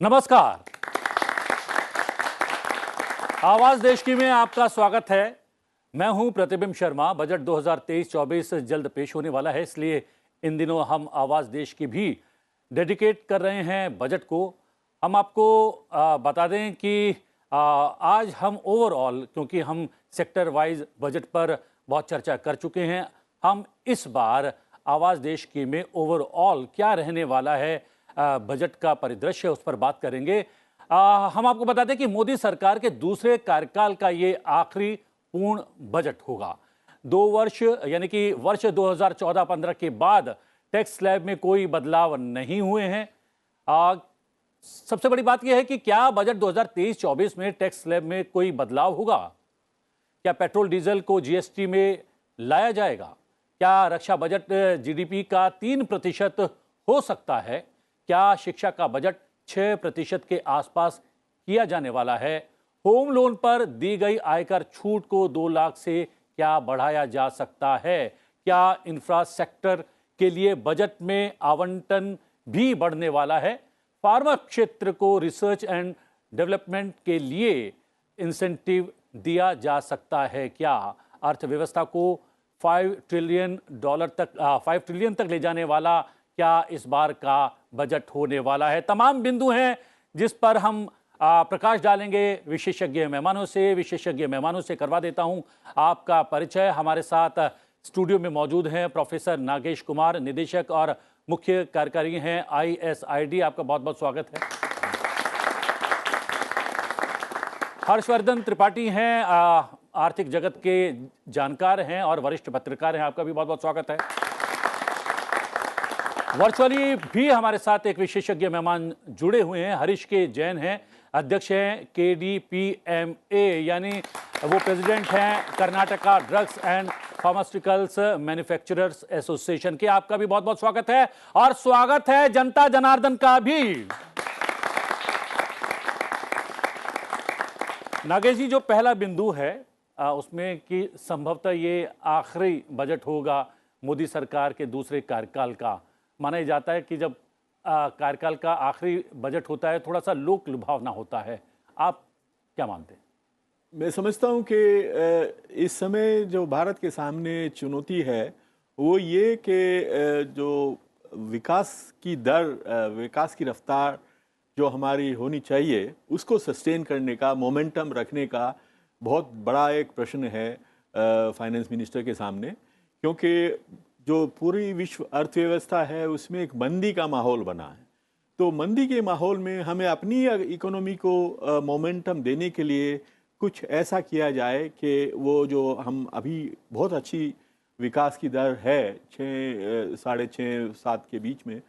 नमस्कार। आवाज देश की में आपका स्वागत है। मैं हूं प्रतिबिंब शर्मा। बजट 2023-24 जल्द पेश होने वाला है, इसलिए इन दिनों हम आवाज देश की भी डेडिकेट कर रहे हैं बजट को। हम आपको बता दें कि आज हम ओवरऑल, क्योंकि हम सेक्टर वाइज बजट पर बहुत चर्चा कर चुके हैं, हम इस बार आवाज देश की में ओवरऑल क्या रहने वाला है बजट का परिदृश्य, उस पर बात करेंगे। हम आपको बता दें कि मोदी सरकार के दूसरे कार्यकाल का ये आखिरी पूर्ण बजट होगा। 2 वर्ष यानी कि वर्ष 2014-15 के बाद टैक्स स्लैब में कोई बदलाव नहीं हुए हैं। सबसे बड़ी बात यह है कि क्या बजट 2023-24 में टैक्स स्लैब में कोई बदलाव होगा? क्या पेट्रोल डीजल को जीएसटी में लाया जाएगा? क्या रक्षा बजट जीडीपी का 3% हो सकता है? क्या शिक्षा का बजट 6% के आसपास किया जाने वाला है? होम लोन पर दी गई आयकर छूट को 2 लाख से क्या बढ़ाया जा सकता है? क्या इंफ्रास्ट्रक्चर के लिए बजट में आवंटन भी बढ़ने वाला है? फार्मा क्षेत्र को रिसर्च एंड डेवलपमेंट के लिए इंसेंटिव दिया जा सकता है क्या? अर्थव्यवस्था को $5 ट्रिलियन तक ले जाने वाला क्या इस बार का बजट होने वाला है? तमाम बिंदु हैं जिस पर हम प्रकाश डालेंगे विशेषज्ञ मेहमानों से करवा देता हूं आपका परिचय। हमारे साथ स्टूडियो में मौजूद हैं प्रोफेसर नागेश कुमार, निदेशक और मुख्य कार्यकारी हैं ISID। आपका बहुत बहुत स्वागत है। हर्षवर्धन त्रिपाठी हैं, आर्थिक जगत के जानकार हैं और वरिष्ठ पत्रकार हैं। आपका भी बहुत बहुत स्वागत है। वर्चुअली भी हमारे साथ एक विशेषज्ञ मेहमान जुड़े हुए हैं। हरीश के जैन हैं, अध्यक्ष हैं KDPMA, यानी वो प्रेसिडेंट हैं Karnataka drugs and pharmaceuticals manufacturers association के। आपका भी बहुत बहुत स्वागत है। और स्वागत है जनता जनार्दन का भी। नागेश जी, जो पहला बिंदु है उसमें कि संभवतः ये आखिरी बजट होगा मोदी सरकार के दूसरे कार्यकाल का। माना जाता है कि जब कार्यकाल का आखिरी बजट होता है थोड़ा सा लोक लुभावना होता है। आप क्या मानते हैं? मैं समझता हूं कि इस समय जो भारत के सामने चुनौती है वो ये कि जो विकास की दर, विकास की रफ्तार जो हमारी होनी चाहिए उसको सस्टेन करने का, मोमेंटम रखने का बहुत बड़ा एक प्रश्न है फाइनेंस मिनिस्टर के सामने। क्योंकि जो पूरी विश्व अर्थव्यवस्था है उसमें एक मंदी का माहौल बना है। तो मंदी के माहौल में हमें अपनी इकोनॉमी को मोमेंटम देने के लिए कुछ ऐसा किया जाए कि वो जो हम अभी बहुत अच्छी विकास की दर है 6, 6.5, 7 के बीच में,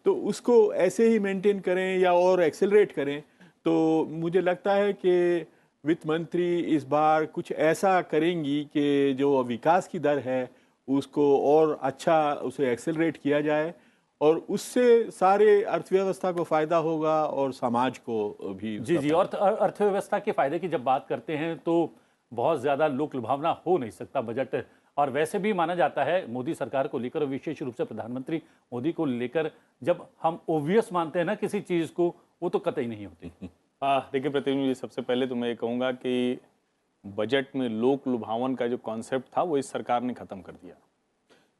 तो उसको ऐसे ही मेंटेन करें या और एक्सेलरेट करें। तो मुझे लगता है कि वित्त मंत्री इस बार कुछ ऐसा करेंगी कि जो विकास की दर है उसको और अच्छा उसे एक्सेलरेट किया जाए और उससे सारे अर्थव्यवस्था को फायदा होगा और समाज को भी। जी, और अर्थव्यवस्था के फायदे की जब बात करते हैं तो बहुत ज्यादा लोक लुभावना हो नहीं सकता बजट। और वैसे भी माना जाता है मोदी सरकार को लेकर, विशेष रूप से प्रधानमंत्री मोदी को लेकर, जब हम ओब्वियस मानते हैं ना किसी चीज को, वो तो कतई नहीं होती। देखिए प्रतिबिंब जी, सबसे पहले तो मैं ये कहूँगा कि बजट में लोक लुभावन का जो कॉन्सेप्ट था वो इस सरकार ने खत्म कर दिया।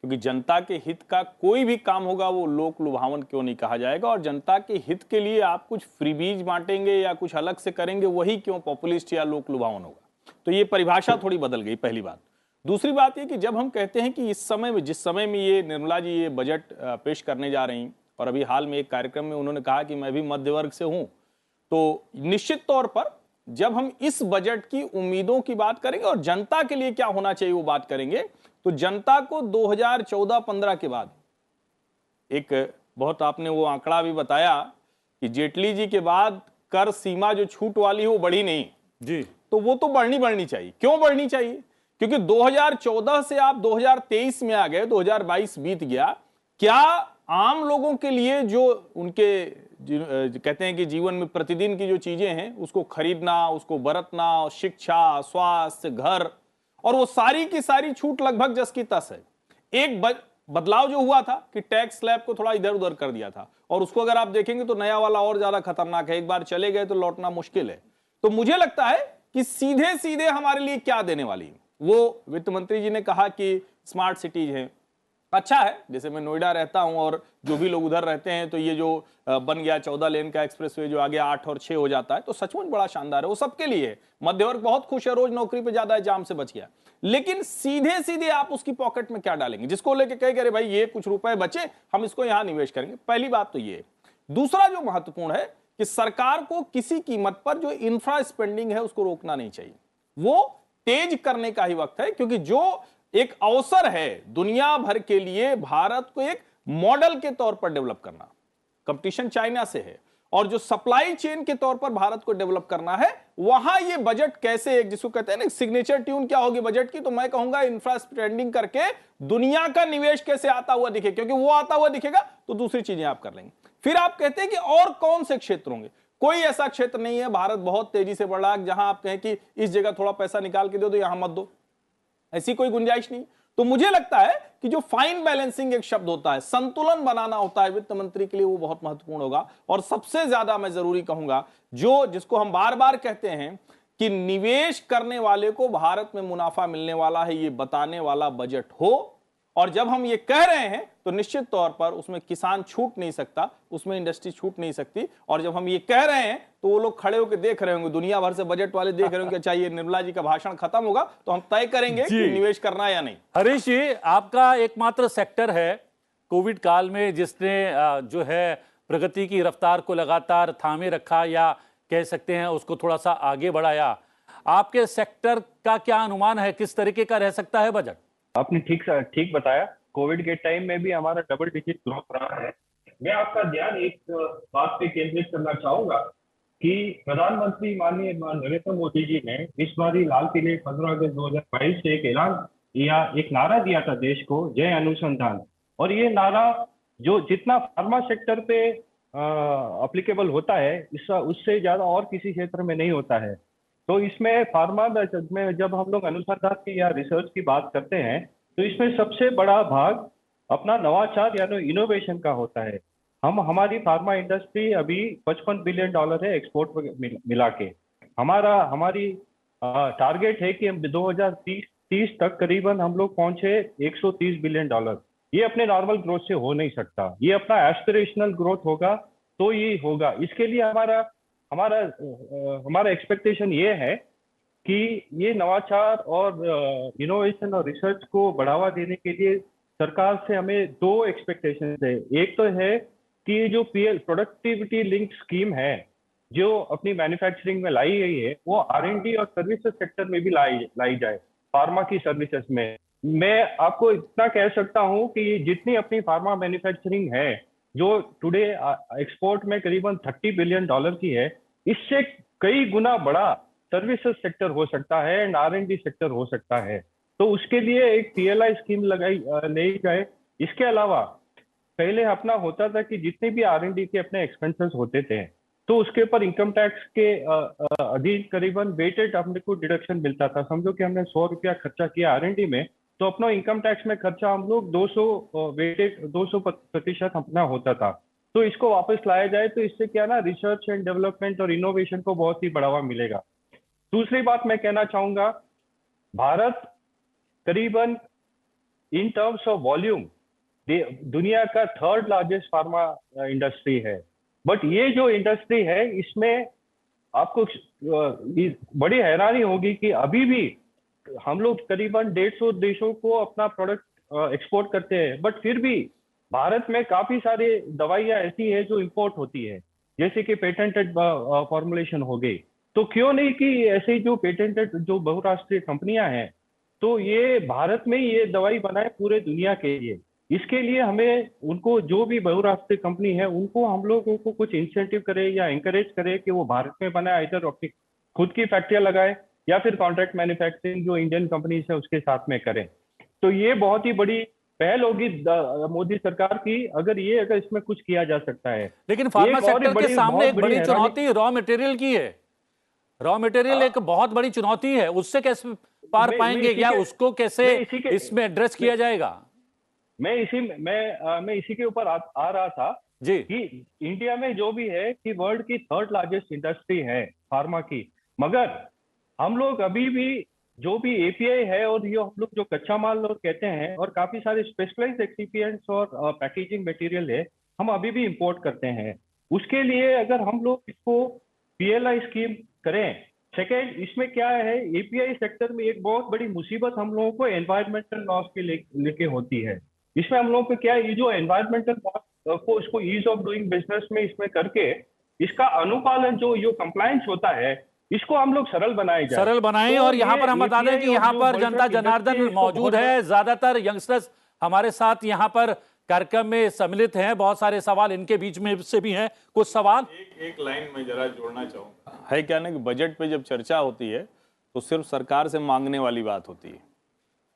क्योंकि जनता के हित का कोई भी काम होगा वो लोक लुभावन क्यों नहीं कहा जाएगा। और जनता के हित के लिए आप कुछ फ्रीबीज बांटेंगे या कुछ अलग से करेंगे, वही क्यों पॉपुलिस्ट या लोक लुभावन होगा। तो ये परिभाषा थोड़ी बदल गई, पहली बात। दूसरी बात ये कि जब हम कहते हैं कि इस समय में, जिस समय में ये निर्मला जी ये बजट पेश करने जा रही, और अभी हाल में एक कार्यक्रम में उन्होंने कहा कि मैं भी मध्य वर्ग से हूं, तो निश्चित तौर पर जब हम इस बजट की उम्मीदों की बात करेंगे और जनता के लिए क्या होना चाहिए वो बात करेंगे, तो जनता को 2014-15 के बाद एक बहुत, आपने वो आंकड़ा भी बताया कि जेटली जी के बाद कर सीमा जो छूट वाली है वो बढ़ी नहीं जी। तो वो तो बढ़नी चाहिए। क्यों बढ़नी चाहिए? क्योंकि 2014 से आप 2023 में आ गए, 2022 बीत गया। क्या आम लोगों के लिए जो उनके कहते हैं कि जीवन में प्रतिदिन की जो चीजें हैं उसको खरीदना, उसको बरतना, शिक्षा, स्वास्थ्य, घर, और वो सारी की सारी छूट लगभग जस की तस है। एक बदलाव जो हुआ था कि टैक्स स्लैब को थोड़ा इधर उधर कर दिया था, और उसको अगर आप देखेंगे तो नया वाला और ज्यादा खतरनाक है, एक बार चले गए तो लौटना मुश्किल है। तो मुझे लगता है कि सीधे सीधे हमारे लिए क्या देने वाली है, वो वित्त मंत्री जी ने कहा कि स्मार्ट सिटीज है, अच्छा है। जैसे मैं नोएडा रहता हूं और जो भी लोग उधर रहते हैं, तो ये जो बन गया 14 लेन का एक्सप्रेसवे जो आगे 8 और 6 हो जाता है, तो सचमुच बड़ा शानदार है, वो सबके लिए है। मध्य वर्ग बहुत खुश है, रोज नौकरी पे ज्यादा है, जाम से बच गया। लेकिन सीधे सीधे आप उसकी पॉकेट में क्या डालेंगे, जिसको लेके कहे अरे भाई ये कुछ रुपए बचे, हम इसको यहां निवेश करेंगे। पहली बात तो ये है। दूसरा जो महत्वपूर्ण है कि सरकार को किसी कीमत पर जो इंफ्रा स्पेंडिंग है उसको रोकना नहीं चाहिए, वो तेज करने का ही वक्त है, क्योंकि जो एक अवसर है दुनिया भर के लिए भारत को एक मॉडल के तौर पर डेवलप करना, कंपटीशन चाइना से है, और जो सप्लाई चेन के तौर पर भारत को डेवलप करना है, वहां ये बजट कैसे, एक जिसको कहते हैं ना सिग्नेचर ट्यून क्या होगी बजट की, तो मैं कहूंगा इंफ्रा स्पेंडिंग करके दुनिया का निवेश कैसे आता हुआ दिखे, क्योंकि वो आता हुआ दिखेगा तो दूसरी चीजें आप कर लेंगे। फिर आप कहते हैं कि और कौन से क्षेत्र होंगे, कोई ऐसा क्षेत्र नहीं है, भारत बहुत तेजी से बढ़ रहा है जहां आप कहें कि इस जगह थोड़ा पैसा निकाल के दो तो यहां मत दो, ऐसी कोई गुंजाइश नहीं। तो मुझे लगता है कि जो फाइन बैलेंसिंग एक शब्द होता है, संतुलन बनाना होता है वित्त मंत्री के लिए, वो बहुत महत्वपूर्ण होगा। और सबसे ज्यादा मैं जरूरी कहूंगा, जो जिसको हम बार बार कहते हैं कि निवेश करने वाले को भारत में मुनाफा मिलने वाला है, ये बताने वाला बजट हो। और जब हम ये कह रहे हैं तो निश्चित तौर पर उसमें किसान छूट नहीं सकता, उसमें इंडस्ट्री छूट नहीं सकती। और जब हम ये कह रहे हैं तो वो लोग खड़े होकर देख रहे होंगे, दुनिया भर से बजट वाले देख रहे होंगे, अच्छा ये निर्मला जी का भाषण खत्म होगा तो हम तय करेंगे कि निवेश करना है या नहीं। हरीश जी, आपका एकमात्र सेक्टर है कोविड काल में जिसने जो है प्रगति की रफ्तार को लगातार थामे रखा, या कह सकते हैं उसको थोड़ा सा आगे बढ़ाया। आपके सेक्टर का क्या अनुमान है, किस तरीके का रह सकता है बजट? आपने ठीक बताया, कोविड के टाइम में भी हमारा डबल डिजिट ग्रोथ रहा है। मैं आपका ध्यान एक बात पे केंद्रित करना चाहूंगा कि प्रधानमंत्री माननीय नरेंद्र मोदी जी ने इस बार लाल किले 15 अगस्त 2022 से एक ऐलान या एक नारा दिया था देश को, जय अनुसंधान। और ये नारा जो जितना फार्मा सेक्टर पे अप्लीकेबल होता है, उससे ज्यादा और किसी क्षेत्र में नहीं होता है। तो इसमें फार्मा में जब हम लोग अनुसंधान की या रिसर्च की बात करते हैं, तो इसमें सबसे बड़ा भाग अपना नवाचार यानी इनोवेशन का होता है। हमारी फार्मा इंडस्ट्री अभी $55 बिलियन है एक्सपोर्ट मिला के। हमारी टारगेट है कि हम 2030 तक करीबन हम लोग पहुंचे $130 बिलियन। ये अपने नॉर्मल ग्रोथ से हो नहीं सकता, ये अपना एस्पिरेशनल ग्रोथ होगा तो ये होगा। इसके लिए हमारा एक्सपेक्टेशन ये है कि ये नवाचार और इनोवेशन और रिसर्च को बढ़ावा देने के लिए सरकार से हमें दो एक्सपेक्टेशन है। एक तो है कि जो प्रोडक्टिविटी लिंक स्कीम है जो अपनी मैन्युफैक्चरिंग में लाई गई है, वो R&D और सर्विसेज सेक्टर में भी लाई जाए, फार्मा की सर्विसेज में। मैं आपको इतना कह सकता हूं कि जितनी अपनी फार्मा मैन्युफैक्चरिंग है जो टुडे एक्सपोर्ट में करीबन $30 बिलियन की है, इससे कई गुना बड़ा सर्विसेज सेक्टर हो सकता है एंड R&D सेक्टर हो सकता है। तो उसके लिए एक PLI स्कीम ले जाए। इसके अलावा पहले अपना होता था कि जितने भी R&D के अपने एक्सपेंसेस होते थे तो उसके ऊपर इनकम टैक्स के अधीन करीबन वेटेड हमने को डिडक्शन मिलता था। समझो कि हमने ₹100 खर्चा किया R&D में, तो अपना इनकम टैक्स में खर्चा हम लोग 200% अपना होता था। तो इसको वापस लाया जाए तो इससे क्या ना, रिसर्च एंड डेवलपमेंट और इनोवेशन को बहुत ही बढ़ावा मिलेगा। दूसरी बात मैं कहना चाहूंगा, भारत करीबन इन टर्म्स ऑफ वॉल्यूम दुनिया का 3rd लार्जेस्ट फार्मा इंडस्ट्री है। बट ये जो इंडस्ट्री है इसमें आपको बड़ी हैरानी होगी कि अभी भी हम लोग करीबन 150 देशों को अपना प्रोडक्ट एक्सपोर्ट करते हैं, बट फिर भी भारत में काफी सारे दवाइयां ऐसी है जो इंपोर्ट होती है, जैसे कि पेटेंटेड फॉर्मुलेशन हो गई। तो क्यों नहीं कि ऐसे जो पेटेंटेड जो बहुराष्ट्रीय कंपनियां हैं तो ये भारत में ये दवाई बनाए पूरे दुनिया के लिए। इसके लिए हमें उनको, जो भी बहुराष्ट्रीय कंपनी है, उनको हम लोगों को कुछ इंसेंटिव करे या एंकरेज करे कि वो भारत में बनाए, इधर अपनी खुद की फैक्ट्रियां लगाए या फिर कॉन्ट्रैक्ट मैन्युफैक्चरिंग जो इंडियन कंपनीज है उसके साथ में करें। तो ये बहुत ही बड़ी पहल होगी मोदी सरकार की, अगर इसमें कुछ किया जा सकता है। लेकिन फार्मा सेक्टर के सामने एक बड़ी चुनौती रॉ मटेरियल की है। रॉ मटेरियल एक बहुत बड़ी चुनौती है, उससे कैसे पार पाएंगे या उसको कैसे इसमें एड्रेस किया जाएगा? मैं इसी के ऊपर आ रहा था जी कि इंडिया में जो भी है कि वर्ल्ड की 3rd लार्जेस्ट इंडस्ट्री है फार्मा की, मगर हम लोग अभी भी जो भी एपीआई है और ये हम लोग जो कच्चा माल और कहते हैं और काफी सारे स्पेशलाइज्ड एक्सिपिएंट्स और पैकेजिंग मटेरियल है, हम अभी भी इंपोर्ट करते हैं। उसके लिए अगर हम लोग इसको पीएलआई स्कीम करें। सेकेंड, इसमें क्या है, एपीआई सेक्टर में एक बहुत बड़ी मुसीबत हम लोगों को एनवायरमेंटल लॉस के लेके होती है। इसमें हम लोगों को क्या है, ये जो एनवायरमेंटल लॉस को इसको ईज ऑफ डूइंग बिजनेस में इसमें करके इसका अनुपालन जो कंप्लायंस होता है, इसको हम लोग सरल बनाए जाए, सरल बनाएं। तो और यहाँ पर हम ये बता दें API कि और यहाँ जो पर bulk Janata of Janardan industry इसको मौजूद बहुत है, ज्यादातर यंगस्टर्स हमारे साथ यहाँ पर कार्यक्रम में सम्मिलित हैं। बहुत सारे सवाल इनके बीच में से भी हैं। कुछ सवाल एक लाइन में जरा जोड़ना चाहूंगा, है क्या ना कि बजट पे जब चर्चा होती है तो सिर्फ सरकार से मांगने वाली बात होती है।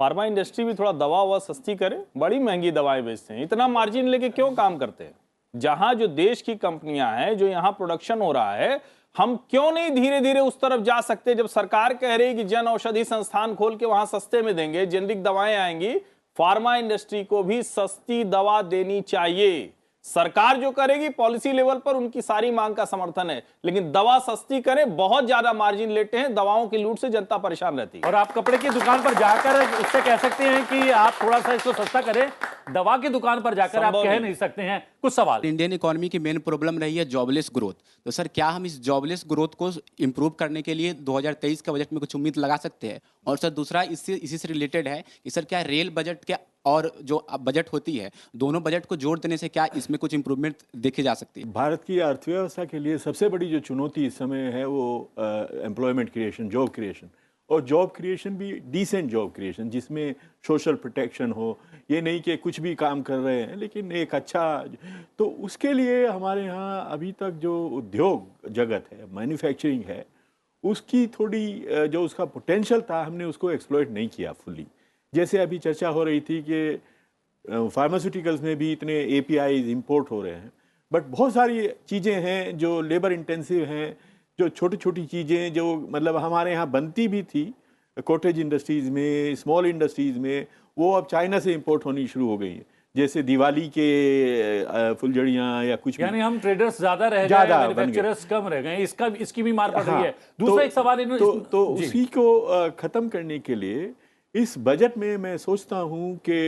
फार्मा इंडस्ट्री भी थोड़ा दवा ववा सस्ती करे, बड़ी महंगी दवाएं बेचते हैं, इतना मार्जिन लेके क्यों काम करते हैं? जहां जो देश की कंपनियां हैं, जो यहाँ प्रोडक्शन हो रहा है, हम क्यों नहीं धीरे धीरे उस तरफ जा सकते? जब सरकार कह रही है कि जन औषधि संस्थान खोल के वहां सस्ते में देंगे, जेनरिक दवाएं आएंगी, फार्मा इंडस्ट्री को भी सस्ती दवा देनी चाहिए। सरकार जो करेगी पॉलिसी लेवल पर उनकी सारी मांग का समर्थन है, लेकिन दवा सस्ती करें। बहुत ज्यादा मार्जिन लेते हैं, दवाओं की लूट से जनता परेशान रहती है। और आप कपड़े की दुकान पर जाकर उससे कह सकते हैं कि आप थोड़ा सा इसको सस्ता करें, दवा की दुकान पर जाकर आप कह नहीं सकते हैं। कुछ सवाल। इंडियन इकोनॉमी की मेन प्रॉब्लम रही है जॉबलेस ग्रोथ। तो सर, क्या हम इस जॉबलेस ग्रोथ को इंप्रूव करने के लिए 2023 का बजट में कुछ उम्मीद लगा सकते हैं? और सर दूसरा इसी से रिलेटेड है कि सर क्या रेल बजट के और जो बजट होती है, दोनों बजट को जोड़ देने से क्या इसमें कुछ इंप्रूवमेंट देखी जा सकती है? भारत की अर्थव्यवस्था के लिए सबसे बड़ी जो चुनौती इस समय है वो एम्प्लॉयमेंट क्रिएशन, जॉब क्रिएशन, और जॉब क्रिएशन भी डिसेंट जॉब क्रिएशन जिसमें सोशल प्रोटेक्शन हो। ये नहीं कि कुछ भी काम कर रहे हैं लेकिन एक अच्छा, तो उसके लिए हमारे यहाँ अभी तक जो उद्योग जगत है, मैन्युफैक्चरिंग है, उसकी थोड़ी जो उसका पोटेंशियल था हमने उसको एक्सप्लॉइट नहीं किया फुल्ली। जैसे अभी चर्चा हो रही थी कि फार्मास्यूटिकल्स में भी इतने एपीआईज इंपोर्ट हो रहे हैं, बट बहुत सारी चीज़ें हैं जो लेबर इंटेंसिव हैं, जो छोटी छोटी चीज़ें जो मतलब हमारे यहाँ बनती भी थी कॉटेज इंडस्ट्रीज़ में, स्मॉल इंडस्ट्रीज़ में, वो अब चाइना से इंपोर्ट होनी शुरू हो गई है। जैसे दिवाली के फुलझड़ियाँ या कुछ, यानी हम ट्रेडर्स ज्यादा रह गए, मैन्युफैक्चरर्स कम रह गए, इसकी भी मार पड़ रही है। दूसरा एक सवाल तो उसी को खत्म करने के लिए इस बजट में मैं सोचता हूँ कि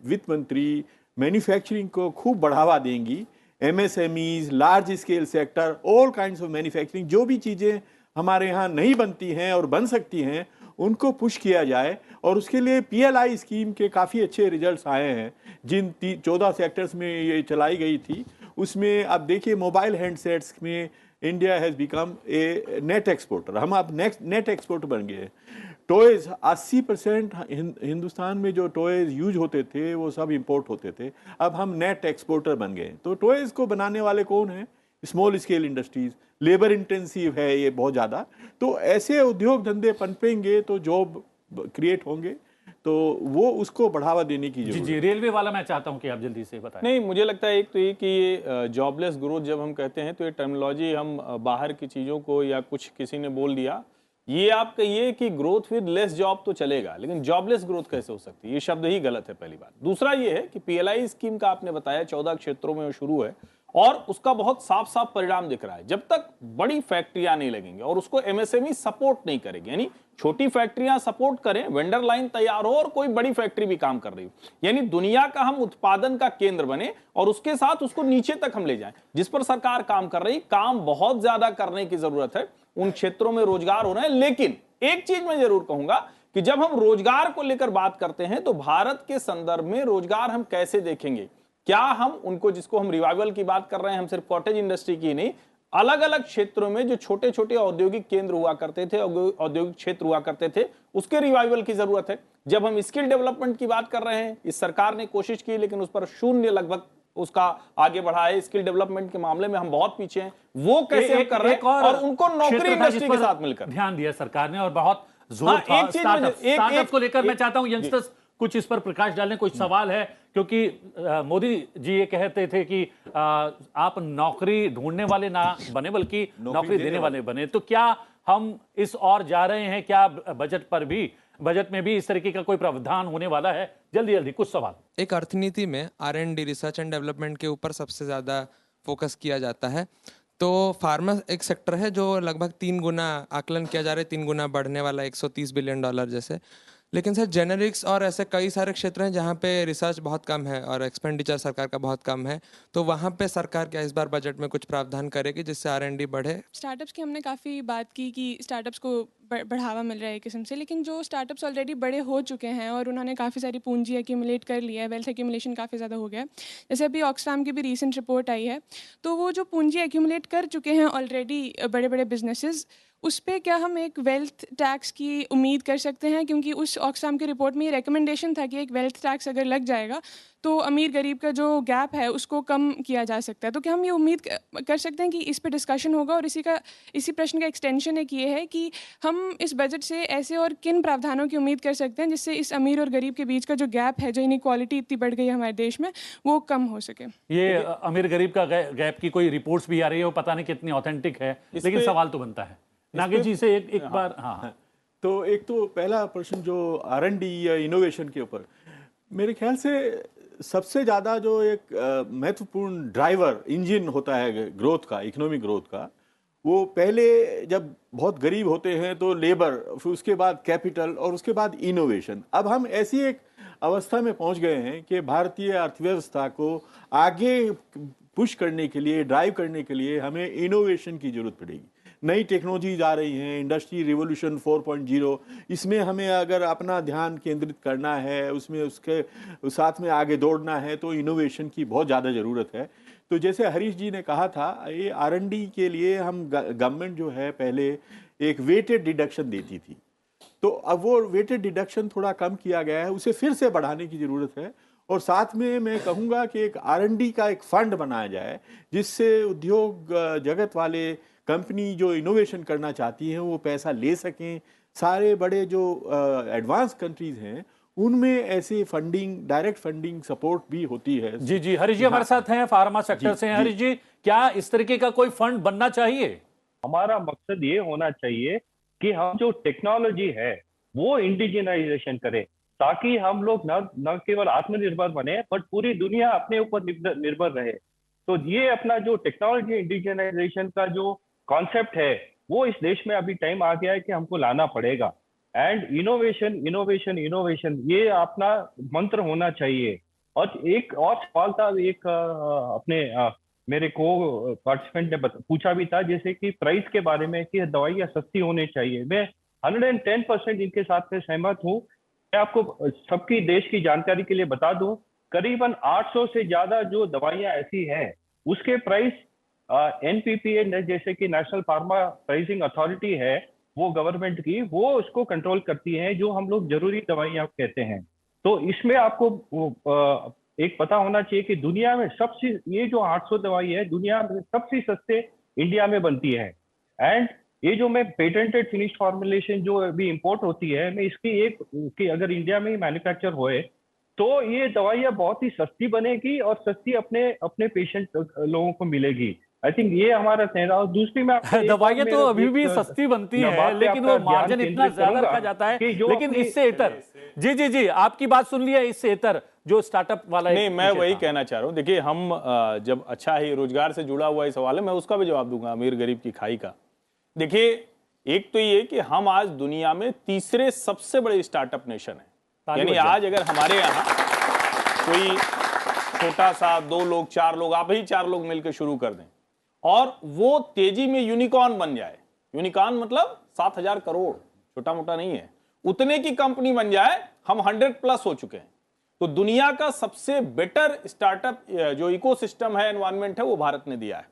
वित्त मंत्री मैन्युफैक्चरिंग को खूब बढ़ावा देंगी। MSMEs, large scale sector, all kinds of manufacturing, जो भी चीज़ें हमारे यहाँ नहीं बनती हैं और बन सकती हैं उनको पुश किया जाए। और उसके लिए पीएलआई स्कीम के काफ़ी अच्छे रिजल्ट्स आए हैं। जिन 14 सेक्टर्स में ये चलाई गई थी उसमें अब देखिए मोबाइल हैंडसेट्स में India has become a net exporter. हम अब नेट एक्सपोर्टर बन गए। टॉयज़ 80% हिंदुस्तान में जो टॉयज़ यूज होते थे वो सब इंपोर्ट होते थे, अब हम नेट एक्सपोर्टर बन गए। तो टॉयज़ को बनाने वाले कौन हैं? Small scale industries, labour intensive है ये बहुत ज़्यादा। तो ऐसे उद्योग धंधे पनपेंगे तो जॉब क्रिएट होंगे, तो वो उसको बढ़ावा देने की जरूरत है। जी, रेलवे वाला मैं चाहता हूं कि आप जल्दी से बताएं। नहीं, मुझे लगता है एक तो ये कि ये जॉबलेस ग्रोथ जब हम कहते हैं तो ये टर्मिनोलॉजी हम बाहर की चीज़ों को या कुछ किसी ने बोल दिया, ये आप कहिए कि ग्रोथ विद लेस जॉब तो चलेगा, लेकिन जॉबलेस ग्रोथ कैसे हो सकती है? ये शब्द ही गलत है, पहली बात। दूसरा ये है कि पीएलआई स्कीम का आपने बताया 14 क्षेत्रों में वो शुरू है और उसका बहुत साफ साफ परिणाम दिख रहा है। जब तक बड़ी फैक्ट्रियां नहीं लगेंगी और उसको एमएसएमई सपोर्ट नहीं करेगी, यानी छोटी फैक्ट्रियां सपोर्ट करें, वेंडर लाइन तैयार हो और कोई बड़ी फैक्ट्री भी काम कर रही हो, यानी दुनिया का हम उत्पादन का केंद्र बने और उसके साथ उसको नीचे तक हम ले जाएं, जिस पर सरकार काम कर रही। काम बहुत ज्यादा करने की जरूरत है, उन क्षेत्रों में रोजगार हो रहे हैं। लेकिन एक चीज मैं जरूर कहूंगा कि जब हम रोजगार को लेकर बात करते हैं तो भारत के संदर्भ में रोजगार हम कैसे देखेंगे? क्या हम उनको, जिसको हम रिवाइवल की बात कर रहे हैं, हम सिर्फ कॉटेज इंडस्ट्री की नहीं, अलग अलग क्षेत्रों में जो छोटे छोटे औद्योगिक केंद्र हुआ करते थे, औद्योगिक क्षेत्र हुआ करते थे, उसके रिवाइवल की जरूरत है। जब हम स्किल डेवलपमेंट की बात कर रहे हैं, इस सरकार ने कोशिश की लेकिन उस पर शून्य लगभग उसका आगे बढ़ा है। स्किल डेवलपमेंट के मामले में हम बहुत पीछे हैं, वो कैसे हम कर रहे हैं और उनको नौकरी इंडस्ट्री के साथ मिलकर ध्यान दिया सरकार ने और बहुत जोर था स्टार्टअप को लेकर। मैं चाहता हूं यंगस्टर्स कुछ इस पर प्रकाश डालें। कुछ सवाल है, क्योंकि मोदी जी ये कहते थे कि आप नौकरी ढूंढने वाले ना बने बल्कि नौकरी देने वाले बने। तो क्या हम इस और जा रहे हैं? क्या बजट पर भी बजट में भी इस तरीके का कोई प्रावधान होने वाला है? जल्दी जल्दी कुछ सवाल। एक अर्थनीति में R&D रिसर्च एंड डेवलपमेंट के ऊपर सबसे ज़्यादा फोकस किया जाता है। तो फार्मा एक सेक्टर है जो लगभग 3 गुना आकलन किया जा रहा है, 3 गुना बढ़ने वाला, $130 बिलियन जैसे। लेकिन सर जेनेरिक्स और ऐसे कई सारे क्षेत्र हैं जहाँ पे रिसर्च बहुत कम है और एक्सपेंडिचर सरकार का बहुत कम है। तो वहाँ पे सरकार क्या इस बार बजट में कुछ प्रावधान करेगी जिससे R&D बढ़े? स्टार्टअप्स की हमने काफ़ी बात की कि स्टार्टअप्स को बढ़ावा मिल रहा है एक किस्म से, लेकिन जो स्टार्टअप्स ऑलरेडी बड़े हो चुके हैं और उन्होंने काफ़ी सारी पूंजी एक्यूमुलेट कर लिया है, वेल्थ एक्यूमुलेशन काफ़ी ज़्यादा हो गया है। जैसे अभी ऑक्सफैम की भी रीसेंट रिपोर्ट आई है, तो वो जो पूंजी एक्यूमुलेट कर चुके हैं ऑलरेडी बड़े बड़े बिजनेसेस, उस पे क्या हम एक वेल्थ टैक्स की उम्मीद कर सकते हैं? क्योंकि उस ऑक्सफैम की रिपोर्ट में ये रिकमेंडेशन था कि एक वेल्थ टैक्स अगर लग जाएगा तो अमीर गरीब का जो गैप है उसको कम किया जा सकता है। तो क्या हम ये उम्मीद कर सकते हैं कि इस पे डिस्कशन होगा? और इसी प्रश्न का एक्सटेंशन एक ये है कि हम इस बजट से ऐसे और किन प्रावधानों की उम्मीद कर सकते हैं जिससे इस अमीर और गरीब के बीच का जो गैप है, जो इनइक्वालिटी इतनी बढ़ गई है हमारे देश में, वो कम हो सके? ये अमीर गरीब का गैप की कोई रिपोर्ट्स भी आ रही है, वो पता नहीं कितनी ऑथेंटिक है, लेकिन सवाल तो बनता है। नागेश जी से एक बार। हाँ, तो एक तो पहला प्रश्न जो R&D या इनोवेशन के ऊपर, मेरे ख्याल से सबसे ज़्यादा जो एक महत्वपूर्ण ड्राइवर इंजन होता है ग्रोथ का, इकोनॉमिक ग्रोथ का, वो पहले जब बहुत गरीब होते हैं तो लेबर, फिर उसके बाद कैपिटल और उसके बाद इनोवेशन। अब हम ऐसी एक अवस्था में पहुंच गए हैं कि भारतीय अर्थव्यवस्था को आगे पुश करने के लिए, ड्राइव करने के लिए हमें इनोवेशन की जरूरत पड़ेगी। नई टेक्नोलॉजीज आ रही हैं, इंडस्ट्री रिवोल्यूशन 4.0, इसमें हमें अगर अपना ध्यान केंद्रित करना है, उसमें उसके साथ में आगे दौड़ना है, तो इनोवेशन की बहुत ज़्यादा ज़रूरत है। तो जैसे हरीश जी ने कहा था, ये R&D के लिए हम गवर्नमेंट जो है पहले एक वेटेड डिडक्शन देती थी, तो अब वो वेटेड डिडक्शन थोड़ा कम किया गया है, उसे फिर से बढ़ाने की ज़रूरत है। और साथ में मैं कहूँगा कि एक R&D का एक फंड बनाया जाए जिससे उद्योग जगत वाले कंपनी जो इनोवेशन करना चाहती हैं वो पैसा ले सकें। सारे बड़े जो एडवांस कंट्रीज हैं उनमें ऐसे फंडिंग, डायरेक्ट फंडिंग सपोर्ट भी होती है। जी जी, हरीश जी हमारे साथ हैं, फार्मा सेक्टर से हैं। हरीश जी, क्या इस तरीके का कोई फंड बनना चाहिए? हमारा मकसद ये होना चाहिए कि हम जो टेक्नोलॉजी है वो इंडिजिनाइजेशन करें, ताकि हम लोग न केवल आत्मनिर्भर बने बट पूरी दुनिया अपने ऊपर निर्भर रहे। तो ये अपना जो टेक्नोलॉजी इंडिजिनाइजेशन का जो कॉन्सेप्ट है वो इस देश में अभी टाइम आ गया है कि हमको लाना पड़ेगा। एंड इनोवेशन इनोवेशन इनोवेशन ये अपना मंत्र होना चाहिए। और एक और सवाल था, एक अपने मेरे को पार्टिसिपेंट ने पूछा भी था, जैसे कि प्राइस के बारे में कि दवाइयाँ सस्ती होनी चाहिए। मैं 110% इनके साथ में सहमत हूँ। मैं आपको सबकी देश की जानकारी के लिए बता दूं, करीबन 800 से ज्यादा जो दवाइयाँ ऐसी हैं उसके प्राइस NPPA जैसे कि नेशनल फार्मा प्राइसिंग अथॉरिटी है, वो गवर्नमेंट की, वो उसको कंट्रोल करती है, जो हम लोग जरूरी दवाइयाँ कहते हैं। तो इसमें आपको एक पता होना चाहिए कि दुनिया में सबसे, ये जो 800 दवाई है दुनिया में सबसे सस्ते इंडिया में बनती है। एंड ये जो मैं पेटेंटेड फिनिश्ड फॉर्मुलेशन जो अभी इंपोर्ट होती है, मैं इसकी एक कि अगर इंडिया में ही मैन्युफैक्चर होए तो ये दवाइयाँ बहुत ही सस्ती बनेगी और सस्ती अपने पेशेंट लोगों को मिलेगी। आई थिंक ये हमारा कहना। और दूसरी में दवाइयाँ तो अभी भी सस्ती बनती हैं, लेकिन वो मार्जिन इतना ज्यादा रखा जाता है। लेकिन इससे इतर, जी जी जी, आपकी बात सुन लिया, इससे इतर जो स्टार्टअप वाला, नहीं, मैं वही कहना चाह रहा हूँ। देखिए, हम जब अच्छा ही रोजगार से जुड़ा हुआ ही सवाल है, मैं उसका भी जवाब दूंगा, अमीर गरीब की खाई का। देखिए, एक तो ये कि हम आज दुनिया में तीसरे सबसे बड़े स्टार्टअप नेशन है। यानी आज अगर हमारे यहाँ कोई छोटा सा 2 लोग 4 लोग, आप ही 4 लोग मिलकर शुरू कर दें और वो तेजी में यूनिकॉर्न बन जाए, यूनिकॉर्न मतलब 7,000 करोड़, छोटा मोटा नहीं है, उतने की कंपनी बन जाए, हम 100+ हो चुके हैं। तो दुनिया का सबसे बेटर स्टार्टअप जो इकोसिस्टम है, एनवायरनमेंट है, वो भारत ने दिया है।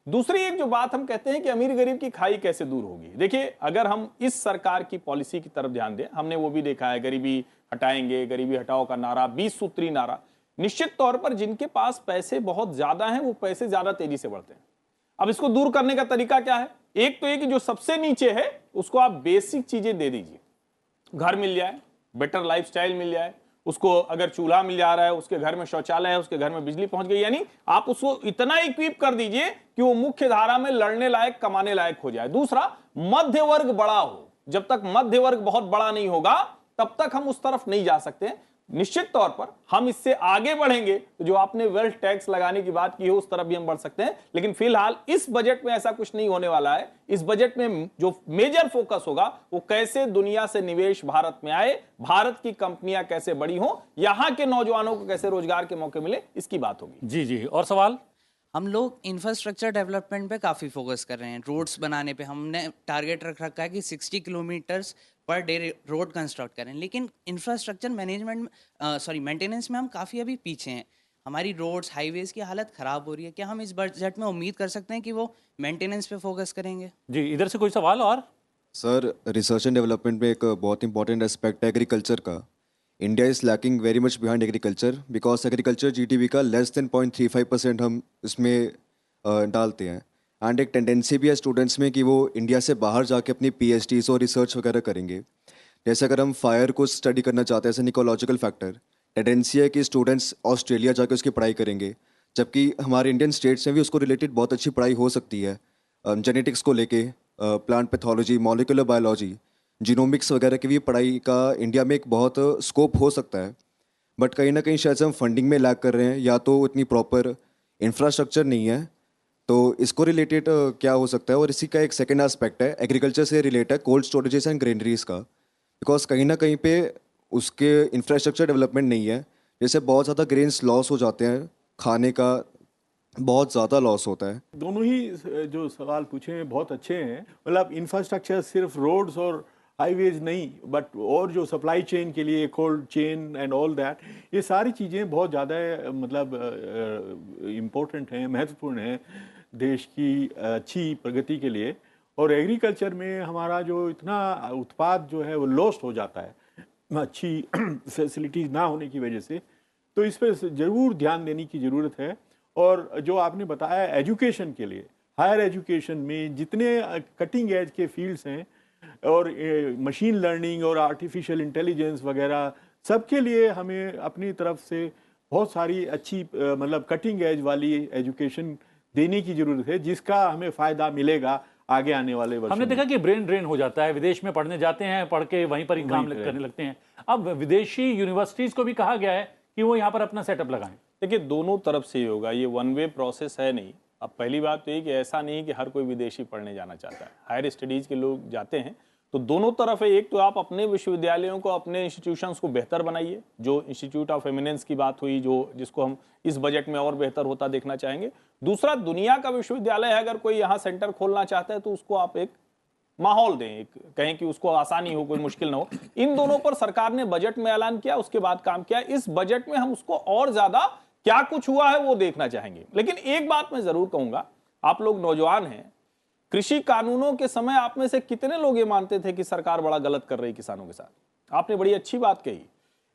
दूसरी एक जो बात हम कहते हैं कि अमीर गरीब की खाई कैसे दूर होगी। देखिए, अगर हम इस सरकार की पॉलिसी की तरफ ध्यान दें, हमने वो भी देखा है, गरीबी हटाएंगे, गरीबी हटाओ का नारा, 20 सूत्री नारा, निश्चित तौर पर जिनके पास पैसे बहुत ज्यादा हैं वो पैसे ज्यादा तेजी से बढ़ते हैं। अब इसको दूर करने का तरीका क्या है? एक तो ये कि जो सबसे नीचे है उसको आप बेसिक चीजें दे दीजिए, घर मिल जाए, बेटर लाइफस्टाइल मिल जाए, उसको अगर चूल्हा मिल जा रहा है, उसके घर में शौचालय है, उसके घर में बिजली पहुंच गई, यानी आप उसको इतना इक्विप कर दीजिए कि वो मुख्य धारा में लड़ने लायक, कमाने लायक हो जाए। दूसरा, मध्य वर्ग बड़ा हो। जब तक मध्य वर्ग बहुत बड़ा नहीं होगा तब तक हम उस तरफ नहीं जा सकते हैं। निश्चित तौर पर हम इससे आगे बढ़ेंगे तो जो आपने वेल्थ टैक्स लगाने की बात की है उस तरफ भी हम बढ़ सकते हैं, लेकिन फिलहाल इस बजट में ऐसा कुछ नहीं होने वाला है। इस बजट में जो मेजर फोकस होगा वो कैसे दुनिया से निवेश भारत में आए, भारत की कंपनियां कैसे बड़ी हों, यहां के नौजवानों को कैसे रोजगार के मौके मिले, इसकी बात होगी। जी जी, और सवाल? हम लोग इंफ्रास्ट्रक्चर डेवलपमेंट पे काफ़ी फोकस कर रहे हैं। रोड्स बनाने पे हमने टारगेट रख रखा है कि 60 kilometres per day road construct करें, लेकिन इंफ्रास्ट्रक्चर मैनेजमेंट मेंटेनेंस में हम काफ़ी अभी पीछे हैं। हमारी रोड्स हाईवेज की हालत ख़राब हो रही है। क्या हम इस बजट में उम्मीद कर सकते हैं कि वो मेंटेनेंस पे फोकस करेंगे? जी, इधर से कोई सवाल? और सर, रिसर्च एंड डेवलपमेंट में एक बहुत इंपॉर्टेंट एस्पेक्ट है एग्रीकल्चर का। India is lacking very much behind agriculture because agriculture GDP का लेस देन 0.35% हम इसमें डालते हैं। एंड एक टेंडेंसी भी है स्टूडेंट्स में कि वो इंडिया से बाहर जाके अपनी पीएचडीज और रिसर्च वगैरह करेंगे। जैसे अगर हम फायर को स्टडी करना चाहते हैं as an ecological factor, tendency है कि स्टूडेंट्स ऑस्ट्रेलिया जाके उसकी पढ़ाई करेंगे, जबकि हमारे इंडियन स्टेट्स में भी उसको रिलेटेड बहुत अच्छी पढ़ाई हो सकती है। जेनेटिक्स को लेके, plant pathology, molecular biology, genomics वगैरह की भी पढ़ाई का इंडिया में एक बहुत स्कोप हो सकता है। बट कहीं ना कहीं शायद से हम फंडिंग में लैग कर रहे हैं, या तो इतनी प्रॉपर इंफ्रास्ट्रक्चर नहीं है। तो इसको रिलेटेड क्या हो सकता है? और इसी का एक सेकेंड एस्पेक्ट है, एग्रीकल्चर से रिलेटेड है, कोल्ड स्टोरेजेस एंड ग्रेनरीज का। बिकॉज कहीं ना कहीं पे उसके इंफ्रास्ट्रक्चर डेवलपमेंट नहीं है, जैसे बहुत ज़्यादा ग्रेन्स लॉस हो जाते हैं, खाने का बहुत ज़्यादा लॉस होता है। दोनों ही जो सवाल पूछे हैं बहुत अच्छे हैं। मतलब इंफ्रास्ट्रक्चर सिर्फ रोड्स और हाईवेज नहीं, बट और जो सप्लाई चेन के लिए cold chain and all that, ये सारी चीज़ें बहुत ज़्यादा मतलब इम्पोर्टेंट हैं, महत्वपूर्ण हैं देश की अच्छी प्रगति के लिए। और एग्रीकल्चर में हमारा जो इतना उत्पाद जो है वो लॉस्ट हो जाता है अच्छी फैसिलिटीज़ ना होने की वजह से। तो इस पर ज़रूर ध्यान देने की ज़रूरत है। और जो आपने बताया एजुकेशन के लिए, हायर एजुकेशन में जितने कटिंग एज के फील्ड्स हैं और मशीन लर्निंग और आर्टिफिशियल इंटेलिजेंस वगैरह, सबके लिए हमें अपनी तरफ से बहुत सारी अच्छी मतलब कटिंग एज वाली एजुकेशन देने की ज़रूरत है, जिसका हमें फ़ायदा मिलेगा आगे आने वाले वर्षों हमने में। देखा कि ब्रेन ड्रेन हो जाता है, विदेश में पढ़ने जाते हैं, पढ़ के वहीं पर ही काम करने लगते हैं। अब विदेशी यूनिवर्सिटीज़ को भी कहा गया है कि वो यहाँ पर अपना सेटअप लगाएं। देखिए, दोनों तरफ से ही होगा, ये वन वे प्रोसेस है नहीं। अब पहली बात तो ये कि ऐसा नहीं है कि हर कोई विदेशी पढ़ने जाना चाहता है, हायर स्टडीज़ के लोग जाते हैं। तो दोनों तरफ है। एक तो आप अपने विश्वविद्यालयों को, अपने इंस्टीट्यूशंस को बेहतर बनाइए, जो इंस्टीट्यूट ऑफ एमिनेंस की बात हुई, जिसको हम इस बजट में और बेहतर होता देखना चाहेंगे। दूसरा, दुनिया का विश्वविद्यालय है, अगर कोई यहाँ सेंटर खोलना चाहता है तो उसको आप एक माहौल दें, कहें कि उसको आसानी हो, कोई मुश्किल ना हो। इन दोनों पर सरकार ने बजट में ऐलान किया, उसके बाद काम किया। इस बजट में हम उसको और ज्यादा क्या कुछ हुआ है वो देखना चाहेंगे। लेकिन एक बात मैं जरूर कहूंगा, आप लोग नौजवान हैं, कृषि कानूनों के समय आप में से कितने लोग ये मानते थे कि सरकार बड़ा गलत कर रही किसानों के साथ? आपने बड़ी अच्छी बात कही।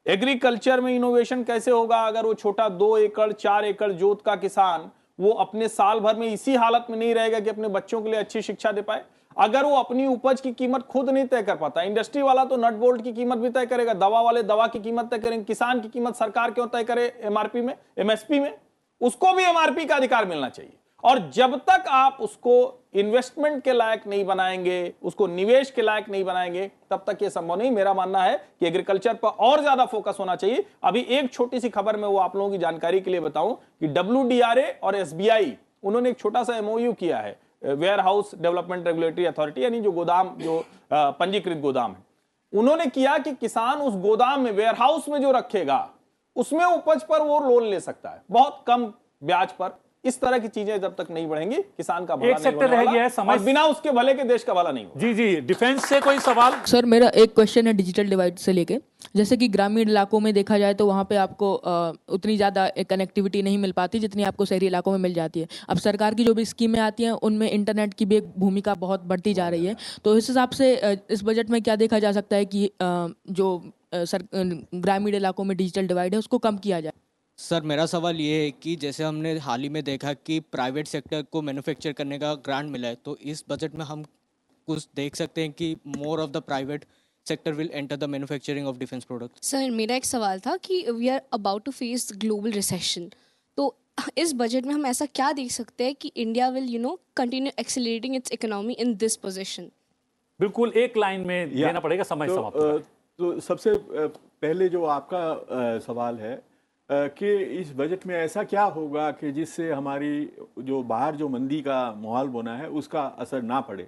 एग्रीकल्चर में इनोवेशन कैसे होगा अगर वो छोटा 2 एकड़ 4 एकड़ जोत का किसान वो अपने साल भर में इसी हालत में नहीं रहेगा कि अपने बच्चों के लिए अच्छी शिक्षा दे पाए? अगर वो अपनी उपज की कीमत खुद नहीं तय कर पाता, इंडस्ट्री वाला तो नट बोल्ट की कीमत भी तय करेगा, दवा वाले दवा की कीमत तय करेंगे, किसान की कीमत सरकार क्यों तय करे एमआरपी में, एमएसपी में? उसको भी एमआरपी का अधिकार मिलना चाहिए। और जब तक आप उसको इन्वेस्टमेंट के लायक नहीं बनाएंगे, उसको निवेश के लायक नहीं बनाएंगे, तब तक यह संभव नहीं। मेरा मानना है कि एग्रीकल्चर पर और ज्यादा फोकस होना चाहिए। अभी एक छोटी सी खबर में वो आप लोगों की जानकारी के लिए बताऊं कि WDRA और SBI उन्होंने एक छोटा सा MOU किया है, warehouse development regulatory authority, यानी जो गोदाम, जो पंजीकृत गोदाम है, उन्होंने किया कि किसान उस गोदाम में, वेयर हाउस में जो रखेगा, उसमें उपज पर वो लोन ले सकता है बहुत कम ब्याज पर। इस तरह की चीजें जब तक नहीं बढ़ेंगी, किसान का भला एक नहीं सेक्टर होने रह वाला, गया है, समय और बिना उसके भले के देश का भला नहीं होगा। जी जी, डिफेंस से कोई सवाल? सर, मेरा एक क्वेश्चन है डिजिटल डिवाइड से लेके। जैसे कि ग्रामीण इलाकों में देखा जाए तो वहाँ पे आपको उतनी ज़्यादा कनेक्टिविटी नहीं मिल पाती जितनी आपको शहरी इलाकों में मिल जाती है। अब सरकार की जो भी स्कीमें आती हैं उनमें इंटरनेट की भी एक भूमिका बहुत बढ़ती जा रही है। तो इस हिसाब से इस बजट में क्या देखा जा सकता है कि जो ग्रामीण इलाकों में डिजिटल डिवाइड है उसको कम किया जाए? सर, मेरा सवाल ये है कि जैसे हमने हाल ही में देखा कि प्राइवेट सेक्टर को मैन्युफैक्चर करने का ग्रांट मिला है, तो इस बजट में हम कुछ देख सकते हैं कि more of the private sector will enter the manufacturing of defence product? Sir, मेरा एक सवाल था कि we are about to face global recession, तो इस बजट में हम ऐसा क्या देख सकते हैं कि India will continue accelerating it's economy in this position? बिल्कुल, एक लाइन में देना पड़ेगा, समय समाप्त हो रहा है। तो सबसे पहले जो आपका सवाल है कि इस बजट में ऐसा क्या होगा कि जिससे हमारी जो बाहर जो मंदी का माहौल बना है उसका असर ना पड़े।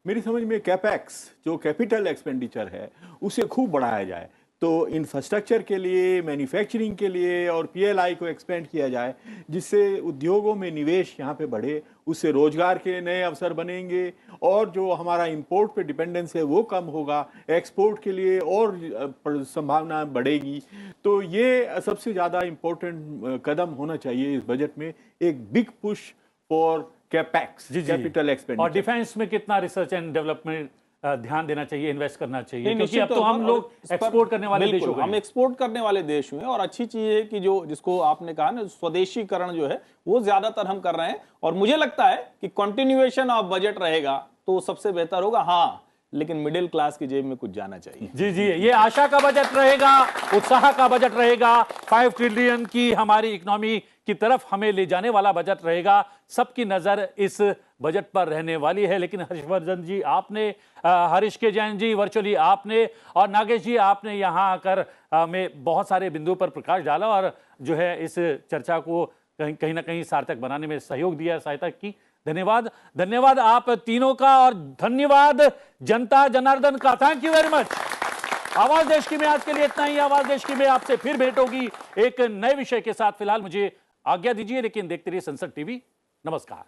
मेरी समझ में कैपेक्स जो कैपिटल एक्सपेंडिचर है उसे खूब बढ़ाया जाए, तो इंफ्रास्ट्रक्चर के लिए, मैन्युफैक्चरिंग के लिए और पीएलआई को एक्सपेंड किया जाए, जिससे उद्योगों में निवेश यहाँ पे बढ़े, उससे रोजगार के नए अवसर बनेंगे और जो हमारा इंपोर्ट पे डिपेंडेंस है वो कम होगा, एक्सपोर्ट के लिए और संभावना बढ़ेगी। तो ये सबसे ज़्यादा इम्पोर्टेंट कदम होना चाहिए इस बजट में, एक big push for capex, capital expenditure. और डिफेंस में कितना रिसर्च एंड डेवलपमेंट ध्यान देना चाहिए, इन्वेस्ट करना चाहिए, क्योंकि निश्चित अब तो तौर हम पर लोग एक्सपोर्ट करने वाले देश हो गए। हम एक्सपोर्ट करने वाले देश हुए और अच्छी चीज है कि जो जिसको आपने कहा ना स्वदेशीकरण जो है वो ज्यादातर हम कर रहे हैं और मुझे लगता है कि कंटिन्यूएशन ऑफ बजट रहेगा तो सबसे बेहतर होगा। हाँ, लेकिन मिडिल क्लास की जेब में कुछ जाना चाहिए। जी जी, ये आशा का बजट रहेगा, उत्साह का बजट रहेगा, 5 ट्रिलियन की हमारी इकोनॉमी की तरफ हमें ले जाने वाला बजट रहेगा। सबकी नजर इस बजट पर रहने वाली है। लेकिन हर्षवर्धन जी आपने, हरीश के जैन जी वर्चुअली आपने और नागेश जी आपने यहाँ आकर में बहुत सारे बिंदुओं पर प्रकाश डाला और जो है इस चर्चा को कहीं ना कहीं सार्थक बनाने में सहयोग दिया, सहायता की। धन्यवाद, धन्यवाद आप तीनों का और धन्यवाद जनता जनार्दन का। Thank you very much. आवाज देश की में आज के लिए इतना ही। आवाज देश की में आपसे फिर भेंट होगी एक नए विषय के साथ। फिलहाल मुझे आज्ञा दीजिए, लेकिन देखते रहिए संसद टीवी। नमस्कार।